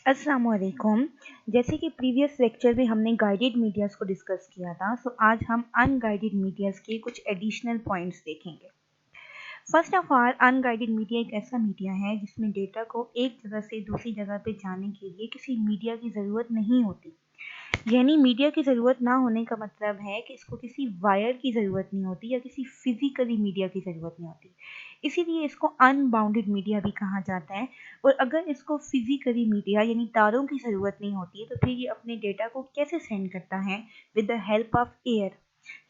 अस्सलाम वालेकुम। जैसे कि प्रीवियस लेक्चर में हमने गाइडेड मीडियाज़ को डिस्कस किया था, सो आज हम अनगाइडेड मीडियाज़ के कुछ एडिशनल पॉइंट्स देखेंगे। First of all, unguided media एक ऐसा मीडिया है जिसमें डेटा को एक जगह से दूसरी जगह पे जाने के लिए किसी मीडिया की ज़रूरत नहीं होती। यानी मीडिया की ज़रूरत ना होने का मतलब है कि इसको किसी वायर की ज़रूरत नहीं होती या किसी फिजिकली मीडिया की ज़रूरत नहीं होती। इसीलिए इसको अनबाउंडेड मीडिया भी कहा जाता है। और अगर इसको फिजिकली मीडिया यानी तारों की ज़रूरत नहीं होती है तो फिर ये अपने डेटा को कैसे सेंड करता है? With the help of air.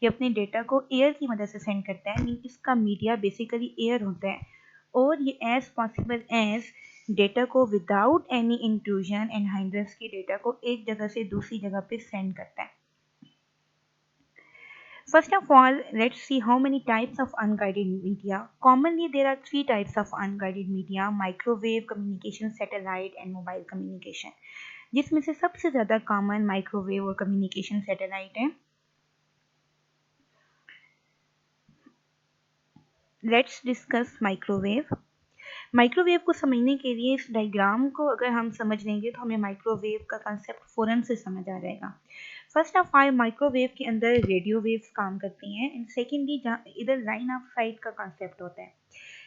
ये अपने डेटा को एयर की मदद से सेंड करता है, मीन इसका मीडिया बेसिकली एयर होता है। और ये एज पॉसिबल एज डेटा को विदाउट एनी इंट्रूजन एंड हाइंड्रेंस के डेटा को एक जगह से दूसरी जगह पे सेंड करता है। First of all, let's see how many types of unguided media. Commonly, there are three types of unguided media: microwave communication, satellite, and mobile communication. जिसमें से सबसे ज़्यादा कॉमन माइक्रोवेव और कम्युनिकेशन सैटेलाइट है। Let's discuss microwave. माइक्रोवेव को समझने के लिए इस डायग्राम को अगर हम समझ लेंगे तो हमें माइक्रोवेव का कंसेप्ट फ़ौरन से समझ आ जाएगा। फर्स्ट ऑफ ऑल, माइक्रोवेव के अंदर रेडियो वेव्स काम करती हैं, एंड सेकेंडली इधर लाइन ऑफ साइट का कंसेप्ट होता है।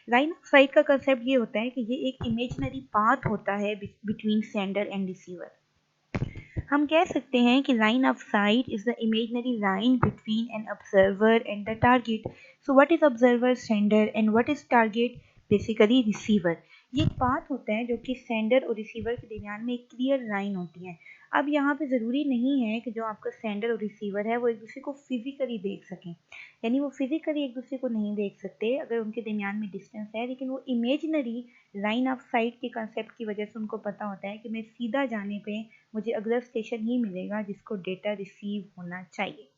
लाइन ऑफ साइट का कंसेप्ट ये होता है कि ये एक इमेजिनरी पाथ होता है बिटवीन सेंडर एंड रिसीवर। हम कह सकते हैं कि line of site is the imaginary line between an observer and the target. So what is observer? Sender. And what is target? Basically receiver. ये एक पाथ होता है जो कि सेंडर और रिसीवर के दरमियान में एक क्लियर लाइन होती है। अब यहाँ पे ज़रूरी नहीं है कि जो आपका सेंडर और रिसीवर है वो एक दूसरे को फिजिकली देख सकें, यानी वो फिजिकली एक दूसरे को नहीं देख सकते अगर उनके दरमियान में डिस्टेंस है, लेकिन वो इमेजिनरी लाइन ऑफ साइट के कंसेप्ट की वजह से उनको पता होता है कि मैं सीधा जाने पे मुझे अगला स्टेशन ही मिलेगा जिसको डेटा रिसीव होना चाहिए।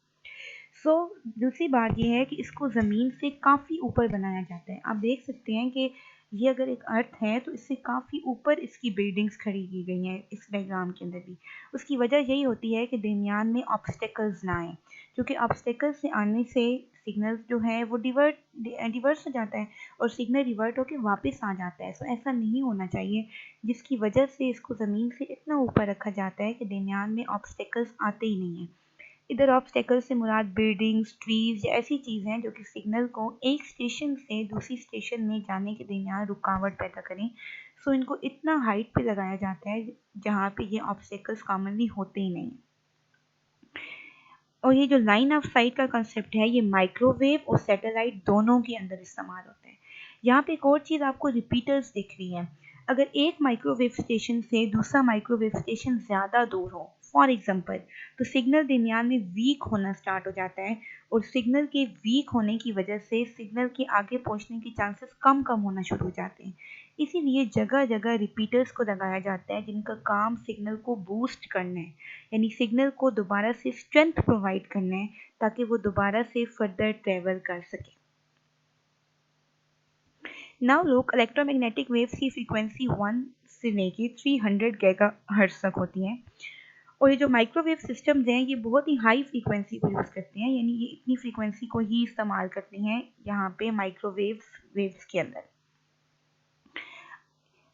दूसरी बात यह है कि इसको ज़मीन से काफ़ी ऊपर बनाया जाता है। आप देख सकते हैं कि ये अगर एक अर्थ है तो इससे काफ़ी ऊपर इसकी बिल्डिंग्स खड़ी की गई हैं इस डायग्राम के अंदर भी। उसकी वजह यही होती है कि दरमियान में ऑब्स्टेकल्स ना आए, क्योंकि ऑब्स्टेकल्स से आने से सिग्नल जो है वो डिवर्स हो जाता है और सिग्नल रिवर्ट होकर वापस आ जाता है। ऐसा नहीं होना चाहिए, जिसकी वजह से इसको ज़मीन से इतना ऊपर रखा जाता है कि दरमियान में ऑब्स्टेकल्स आते ही नहीं हैं। इधर ऑब्स्टेकल से मुराद बिल्डिंग्स, ट्रीज या ऐसी चीज़ें हैं जो कि सिग्नल को एक स्टेशन से दूसरी स्टेशन में जाने के दरमियान रुकावट पैदा करें। इनको इतना हाइट पे लगाया जाता है जहाँ पे ये ऑब्स्टेकल्स कॉमनली होते ही नहीं। और ये जो लाइन ऑफ साइट का कंसेप्ट है ये माइक्रोवेव और सैटेलाइट दोनों के अंदर इस्तेमाल होता है। यहाँ पे एक और चीज़ आपको रिपीटर्स दिख रही है। अगर एक माइक्रोवेव स्टेशन से दूसरा माइक्रोवेव स्टेशन ज़्यादा दूर हो, फॉर एग्जांपल, तो सिग्नल दरमियान में वीक होना स्टार्ट हो जाता है और सिग्नल के वीक होने की वजह से सिग्नल के आगे पहुँचने के चांसेस कम होना शुरू हो जाते हैं। इसीलिए जगह जगह रिपीटर्स को लगाया जाता है जिनका काम सिग्नल को बूस्ट करना है, यानी सिग्नल को दोबारा से स्ट्रेंथ प्रोवाइड करना है ताकि वो दोबारा से फर्दर ट्रेवल कर सके। नाउ लोग इलेक्ट्रोमैग्नेटिक वेव्स की फ्रीक्वेंसी 1 से लेके 300 गीगाहर्ट्ज़ तक होती हैं, और ये जो माइक्रोवेव सिस्टम्स हैं ये बहुत ही हाई फ्रीक्वेंसी को यूज़ करते हैं, यानी ये इतनी फ्रीक्वेंसी को ही इस्तेमाल करते हैं यहाँ पे वेव्स के अंदर।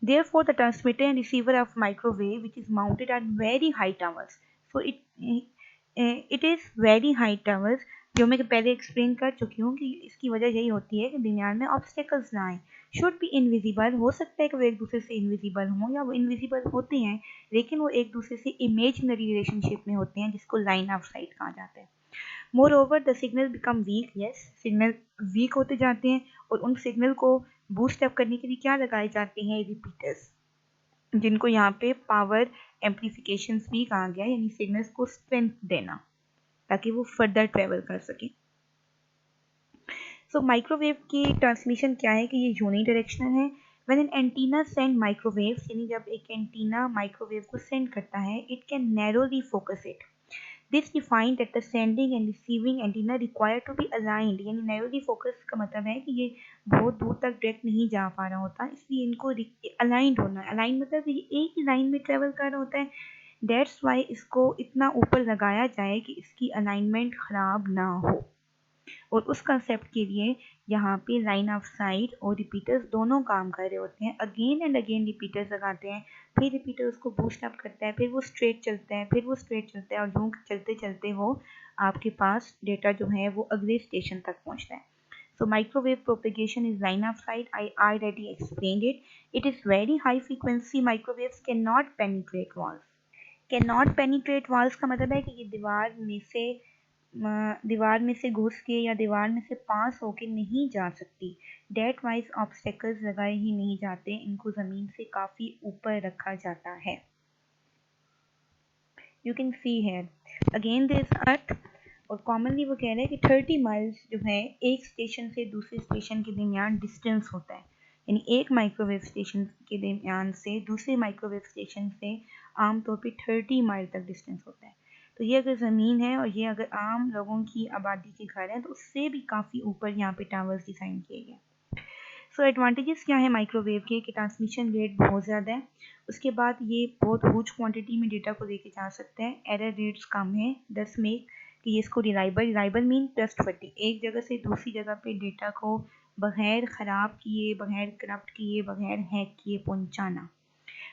Therefore, the transmitter and receiver of microwave, which is mounted on very high towers, so it is very high towers, जो मैं पहले एक्सप्लेन कर चुकी हूँ कि इसकी वजह यही होती है कि दरमियान में ऑब्स्टेकल्स ना आए। शुड बी इनविजिबल, हो सकता है कि वो एक दूसरे से इनविजिबल हों या वो इनविजिबल होते हैं लेकिन वो एक दूसरे से इमेजनरी रिलेशनशिप में होते हैं जिसको लाइन ऑफ साइट कहा जाता है। More over the signal become weak, yes, signal weak होते जाते हैं और उन सिग्नल को बूस्ट अप करने के लिए क्या लगाए जाते हैं? रिपीटर्स, जिनको यहाँ पे पावर एम्पलीफिकेशंस भी कहा गया है, यानी सिग्नल्स को स्ट्रेंथ देना ताकि वो फर्दर ट्रेवल कर सके। माइक्रोवेव की ट्रांसमिशन क्या है कि ये यूनिडायरेक्शनल है। When an antenna send microwaves, यानी जब एक एंटीना माइक्रोवेव को सेंड करता है, it can narrowly focus it. This defined that the sending and receiving antenna require to be aligned, यानी narrowly focus का मतलब है कि ये बहुत दूर तक डायरेक्ट नहीं जा पा रहा होता, इसलिए इनको अलाइंड होना है। अलाइन मतलब ये एक ही लाइन में ट्रेवल कर रहा होता है। That's why इसको इतना ऊपर लगाया जाए कि इसकी अलाइनमेंट ख़राब ना हो। और उस कंसेप्ट के लिए यहाँ पे लाइन ऑफ साइट और रिपीटर्स दोनों काम कर रहे होते हैं। अगेन एंड अगेन रिपीटर्स लगाते हैं, फिर रिपीटर उसको बूस्ट अप करता है, फिर वो स्ट्रेट चलता है, फिर वो स्ट्रेट चलता है, और यूँ चलते चलते वो आपके पास डेटा जो है वो अगले स्टेशन तक पहुँचता है। So microwave propagation is line of sight. I already explained it. It is very high frequency. Microwaves cannot penetrate walls. Cannot penetrate walls का मतलब है कि ये दीवार में से घुस के या दीवार में से पास होके नहीं जा सकती। डेट वाइज ऑब्स्टेकल्स लगाए ही नहीं जाते, इनको ज़मीन से काफ़ी ऊपर रखा जाता है। You can see here again this earth, और कॉमनली वो कह रहे हैं कि 30 माइल्स जो है एक स्टेशन से दूसरे स्टेशन के दरमियान डिस्टेंस होता है, यानी एक माइक्रोवेव स्टेशन के दरमियान से दूसरे माइक्रोवेव स्टेशन से आमतौर पे 30 माइल तक डिस्टेंस होता है। तो ये अगर ज़मीन है और ये अगर आम लोगों की आबादी के घर हैं तो उससे भी काफ़ी ऊपर यहाँ पे टावर्स डिज़ाइन किए गए। सो एडवांटेजेस क्या है माइक्रोवेव के कि ट्रांसमिशन रेट बहुत ज़्यादा है, उसके बाद ये बहुत ह्यूज क्वांटिटी में डेटा को लेके जा सकते हैं, एरर रेट्स कम है, दस मेक कि ये इसको रिलायबल मीन ट्रस्टवर्दी, एक जगह से दूसरी जगह पे डेटा को बगैर ख़राब किए, बगैर करप्ट किए, बगैर हैक किए पहुंचाना।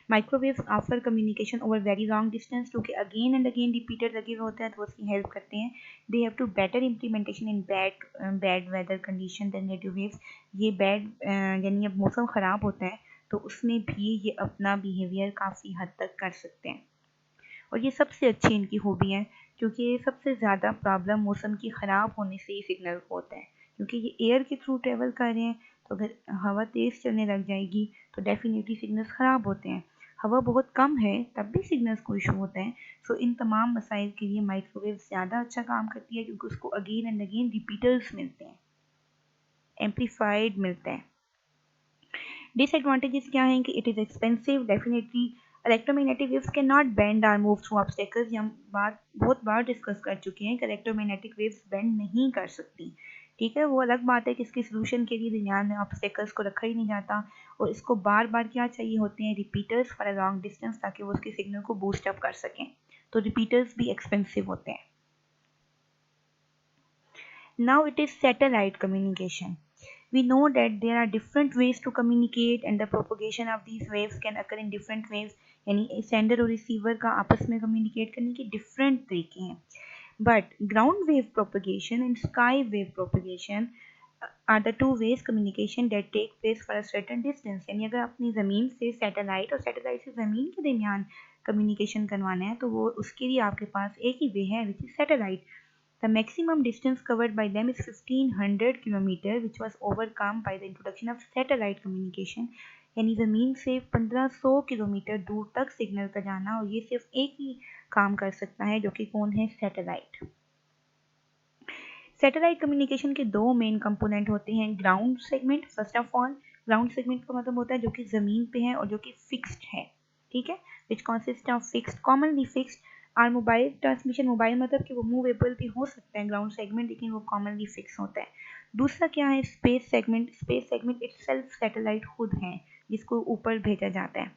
Microwaves offer communication over very long distance, क्योंकि अगेन एंड अगेन रिपीटर लगे हुए होते हैं तो उसकी हेल्प करते हैं। They have to better implementation in bad weather condition then radio waves. ये बैड यानी अब मौसम ख़राब होता है तो उसमें भी ये अपना बिहेवियर काफ़ी हद तक कर सकते हैं, और ये सबसे अच्छी इनकी खूबी है, क्योंकि ये सबसे ज़्यादा प्रॉब्लम मौसम की ख़राब होने से ही सिग्नल को होता है, क्योंकि ये एयर के थ्रू ट्रेवल कर रहे हैं, तो अगर हवा तेज़ चलने लग जाएगी तो डेफिनेटली सिग्नल्स ख़राब होते हैं। हवा बहुत कम है तब भी सिग्नल्स को इशू होता है। सो इन तमाम मसाइल के लिए माइक्रोवेव ज़्यादा अच्छा काम करती है, क्योंकि उसको अगेन एंड अगेन रिपीटर्स मिलते हैं, एम्पलीफाइड मिलता है। डिसएडवांटेजेस क्या हैं कि it is expensive, definitely electromagnetic waves can not bend और मूव थ्रू ऑब्स्टेकल्स। हम बहुत बार डिस्कस कर चुके हैं कि इलेक्ट्रोमैग्नेटिक वेव्स बेंड नहीं कर सकती, ठीक है। वो अलग बात है कि इसके सोल्यूशन के लिए दरमियान में ऑब्स्टेकल्स को रखा ही नहीं जाता, और इसको बार बार क्या चाहिए होते हैं, repeaters for a long distance, ताकि वो उसके सिग्नल को बूस्ट अप कर सकें, तो रिपीटर्स भी एक्सपेंसिव होते हैं। Now it is satellite communication. We know that there are different ways to communicate and the propagation of these waves can occur in different ways. यानी सेंडर और receiver का आपस में कम्युनिकेट करने के डिफरेंट तरीके हैं, but ground wave propagation and sky wave propagation are the two ways communication that take place for a certain distance. यानी अगर अपनी ज़मीन से सैटेलाइट और सैटेलाइट से ज़मीन के दरमियान कम्युनिकेशन करवाना है तो वो उसके लिए आपके पास एक ही वे है, which is satellite. The maximum distance covered by them is 1500 km, which was overcome by the introduction of satellite communication. यानी ज़मीन से 1500 किलोमीटर दूर तक सिग्नल का जाना, और ये सिर्फ एक ही काम कर सकता है, जो कि कौन है, सैटेलाइट। सैटेलाइट कम्युनिकेशन के दो मेन कंपोनेंट होते हैं, ground segment. First of all ground segment का मतलब होता है जो कि ज़मीन पे है और जो कि फिक्स्ड है, ठीक है, which consist of fixed, commonly fixed. और मोबाइल ट्रांसमिशन, मोबाइल मतलब कि वो मूवेबल भी हो सकता है ग्राउंड सेगमेंट, लेकिन वो कॉमनली फिक्स होता है। दूसरा क्या है, space segment. Space segment itself satellite खुद है जिसको ऊपर भेजा जाता है।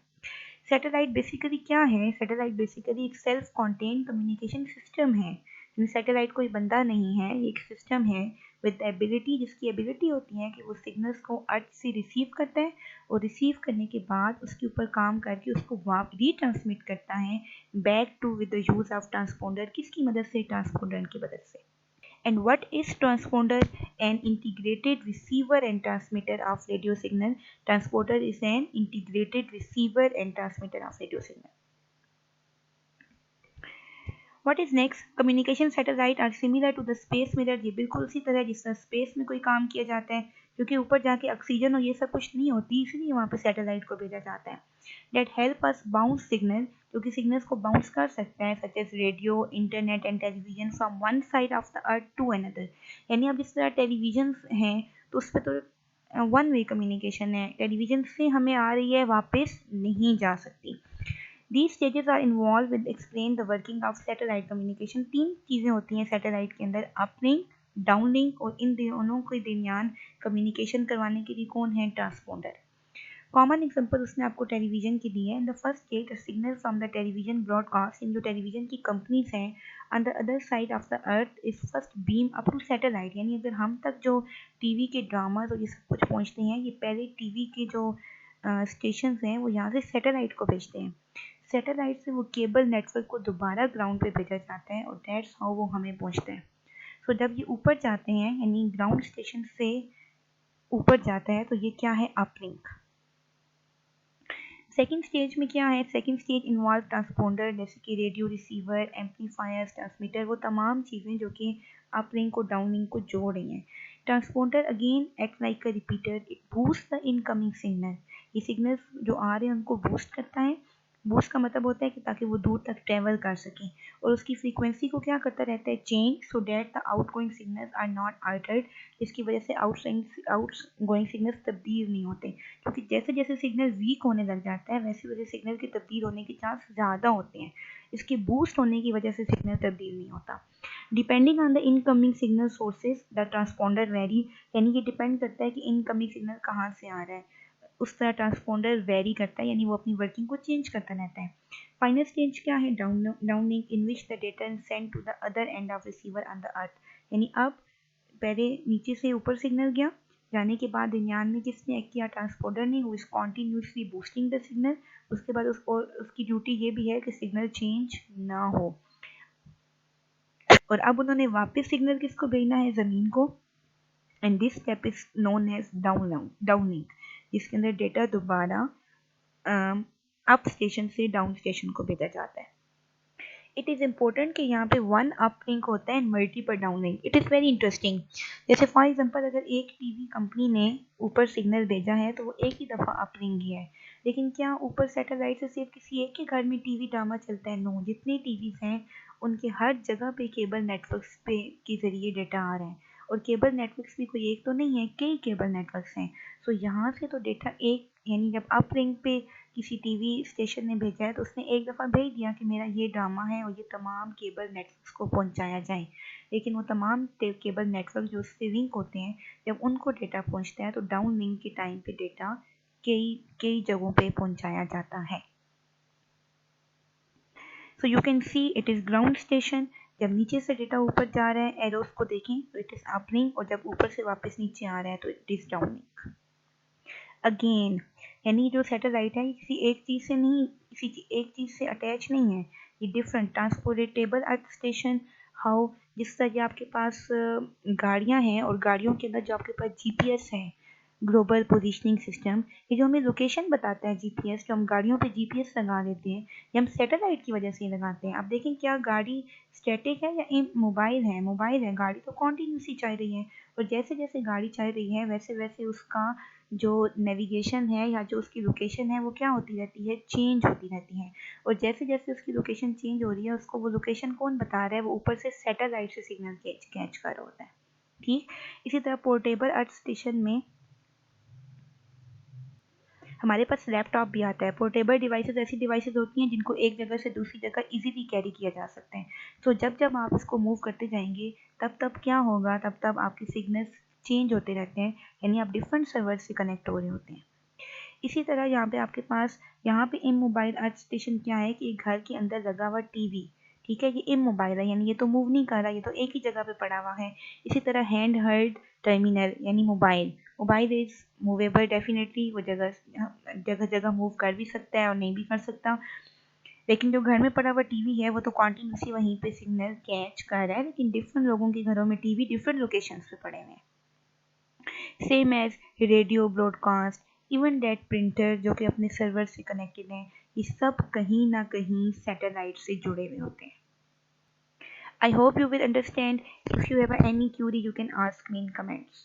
सैटेलाइट बेसिकली क्या है, सैटेलाइट बेसिकली एक सेल्फ कॉन्टेन्ड कम्युनिकेशन सिस्टम है। सैटेलाइट कोई बंदा नहीं है, ये एक सिस्टम है विद एबिलिटी, जिसकी एबिलिटी होती है कि वो सिग्नल्स को अर्थ से रिसीव करता है, और रिसीव करने के बाद उसके ऊपर काम करके उसको रीट्रांसमिट करता है back to with the use of transponder. किसकी मदद से, ट्रांसपोंडर की मदद से। And what is transponder? An integrated receiver and transmitter of radio signal. Transponder is an integrated receiver and transmitter of radio signal. What is next? Communication satellite are similar to the space mirror. ये बिल्कुल उसी तरह जिस तरह space में कोई काम किया जाता है, क्योंकि ऊपर जाके ऑक्सीजन और ये सब कुछ नहीं होती, इसलिए वहाँ पे सैटेलाइट को भेजा जाता है। That help us bounce signal, जो कि सिग्नल्स को बाउंस कर सकता है, such as radio, internet and television from one side of the earth to another. यानी अब जिस तरह टेलीविजन हैं तो उस पर तो वन वे कम्युनिकेशन है, टेलीविजन से हमें आ रही है वापस नहीं जा सकती। These stages are involved with explain the working of satellite communication. तीन चीज़ें होती हैं सैटेलाइट के अंदर, अपलिंक, डाउनलिंक, और इन दोनों के दरमियान कम्युनिकेशन करवाने के लिए कौन है, ट्रांसपोंडर। कॉमन एग्जांपल उसने आपको टेलीविजन की दी है। In the first stage the signal from the television broadcast, इन जो टेलीविजन की कंपनीज हैं on the other side of the earth is first beam up to satellite, यानी अगर हम तक जो टीवी के ड्रामाज और ये सब कुछ पहुंचते हैं, ये पहले टीवी के जो स्टेशन हैं वो यहाँ से सैटेलाइट को भेजते हैं। सैटेलाइट से वो केबल नेटवर्क को दोबारा ग्राउंड पे भेजा जाता है और दैट्स हाउ वो हमें पहुंचते हैं। सो जब ये ऊपर जाते हैं, यानी ग्राउंड स्टेशन से ऊपर जाता है, तो ये क्या है, अपलिंक। सेकेंड स्टेज में क्या है, सेकेंड स्टेज इन्वॉल्व ट्रांसपोंडर, जैसे कि रेडियो रिसीवर, एम्पलीफायर्स, ट्रांसमीटर, वो तमाम चीज़ें जो कि अपलिंक और डाउनलिंक को जोड़ रही हैं। Transponder again act like a repeater, it boost the incoming signal, ये सिग्नल्स जो आ रहे हैं उनको बूस्ट करता है। बूस्ट का मतलब होता है कि ताकि वो दूर तक ट्रेवल कर सकें, और उसकी फ्रीक्वेंसी को क्या करता रहता है, change, so that the outgoing signals are not altered, जिसकी वजह से आउटगोइंग सिग्नल्स तब्दील नहीं होते, क्योंकि जैसे जैसे सिग्नल वीक होने लग जाता है वैसे वैसे सिग्नल के तब्दील होने के चांस ज़्यादा होते हैं। इसके बूस्ट होने की वजह से सिग्नल तब्दील नहीं होता। Depending on the incoming signal sources the transponder very, यानी कि डिपेंड करता है कि इनकमिंग सिग्नल कहाँ से आ रहा है, उस तरह ट्रांसपोंडर वेरी करता है, यानी वो अपनी वर्किंग को चेंज करता रहता है। फाइनल स्टेज क्या है, downlink, in which the data is send to the other end of receiver on the earth, यानी अब पहले नीचे से ऊपर सिग्नल गया, जाने के बाद दरमियान में किसने एक्ट किया, ट्रांसपोंडर ने, who is continuously boosting the signal. उसके बाद उसकी ड्यूटी ये भी है कि सिग्नल चेंज ना हो, और अब उन्होंने वापस सिग्नल किसको भेजना है, ज़मीन को, and this step is known as downlink, जिसके अंदर डेटा दोबारा अप स्टेशन से डाउन स्टेशन को भेजा जाता है। इट इज़ इम्पोर्टेंट कि यहाँ पे वन अप लिंक होता है and multiple down link. It is very interesting. जैसे फॉर एग्जांपल अगर एक टीवी कंपनी ने ऊपर सिग्नल भेजा है तो वो एक ही दफ़ा अप लिंक गया है, लेकिन क्या ऊपर सैटेलाइट से सिर्फ किसी एक के घर में टीवी ड्रामा चलता है? नो, जितने टीवीज़ हैं उनके हर जगह पे केबल नेटवर्क्स पे के ज़रिए डेटा आ रहा है, और केबल नेटवर्क्स भी कोई एक तो नहीं है, कई केबल नेटवर्क्स हैं। सो यहाँ से तो डेटा एक, यानी जब अप लिंक पे किसी टीवी स्टेशन ने भेजा है तो उसने एक दफ़ा भेज दिया कि मेरा ये ड्रामा है और ये तमाम केबल नेटवर्क्स को पहुंचाया जाए, लेकिन वो तमाम केबल नेटवर्क जो उससे लिंक होते हैं, जब उनको डेटा पहुंचता है तो डाउन लिंक के टाइम पे डेटा कई कई जगहों पे पहुंचाया जाता है। So you can see it is ground station. जब नीचे से डेटा ऊपर जा रहा है, एरोस को देखें तो इट इज़ अप लिंक, और जब ऊपर से वापस नीचे आ रहा है तो it is down link. Again, यानी जो सैटेलाइट है ये किसी एक चीज़ से नहीं, किसी एक चीज़ से अटैच नहीं है, ये different transportable earth station. How, जिस तरह कि आपके पास गाड़ियाँ हैं और गाड़ियों के अंदर जो आपके पास जीपीएस है, ग्लोबल पोजीशनिंग सिस्टम, ये जो हमें लोकेशन बताता है जीपीएस, जो हम गाड़ियों पे जीपीएस लगा देते हैं, ये हम सैटेलाइट की वजह से लगाते हैं। आप देखें क्या गाड़ी स्टैटिक है या मोबाइल है? मोबाइल है। गाड़ी तो कॉन्टीन्यूसली चल रही है, और जैसे जैसे गाड़ी चल रही है वैसे वैसे उसका जो नेविगेशन है या जो उसकी लोकेशन है वो क्या होती रहती है, चेंज होती रहती है, और जैसे जैसे उसकी लोकेशन चेंज हो रही है उसको वो लोकेशन कौन बता रहा है, वो ऊपर से सैटेलाइट से सिग्नल कैच कर रहा होता है। ठीक, इसी तरह पोर्टेबल अर्थ स्टेशन में हमारे पास लैपटॉप भी आता है। पोर्टेबल डिवाइसेस ऐसी डिवाइसेस होती हैं जिनको एक जगह से दूसरी जगह इजीली कैरी किया जा सकते हैं। तो जब जब आप इसको मूव करते जाएंगे तब तब क्या होगा, तब तब आपके सिग्नल्स चेंज होते रहते हैं, यानी आप डिफरेंट सर्वर से कनेक्ट हो रहे होते हैं। इसी तरह यहाँ पे आपके पास, यहाँ पे इमोबाइल अर्थ स्टेशन क्या है कि घर के अंदर लगा हुआ टीवी, ठीक है, ये इमोबाइल है, यानी ये तो मूव नहीं कर रहा, ये तो एक ही जगह पे पड़ा हुआ है। इसी तरह हैंड हेल्ड टर्मिनल यानी mobile, mobile is movable definitely, वो जगह जगह जगह मूव कर भी सकता है और नहीं भी कर सकता, लेकिन जो घर में पड़ा हुआ टीवी है वो तो कॉन्टिन्यूसली वहीं पे सिग्नल कैच कर रहा है, लेकिन डिफरेंट लोगों के घरों में टीवी डिफरेंट लोकेशंस पे पड़े हुए हैं। Same as radio broadcast, even that printer जो कि अपने सर्वर से कनेक्टेड हैं, ये सब कहीं ना कहीं सैटेलाइट से जुड़े हुए होते हैं। I hope you will understand. If you have any query, you can ask me in comments.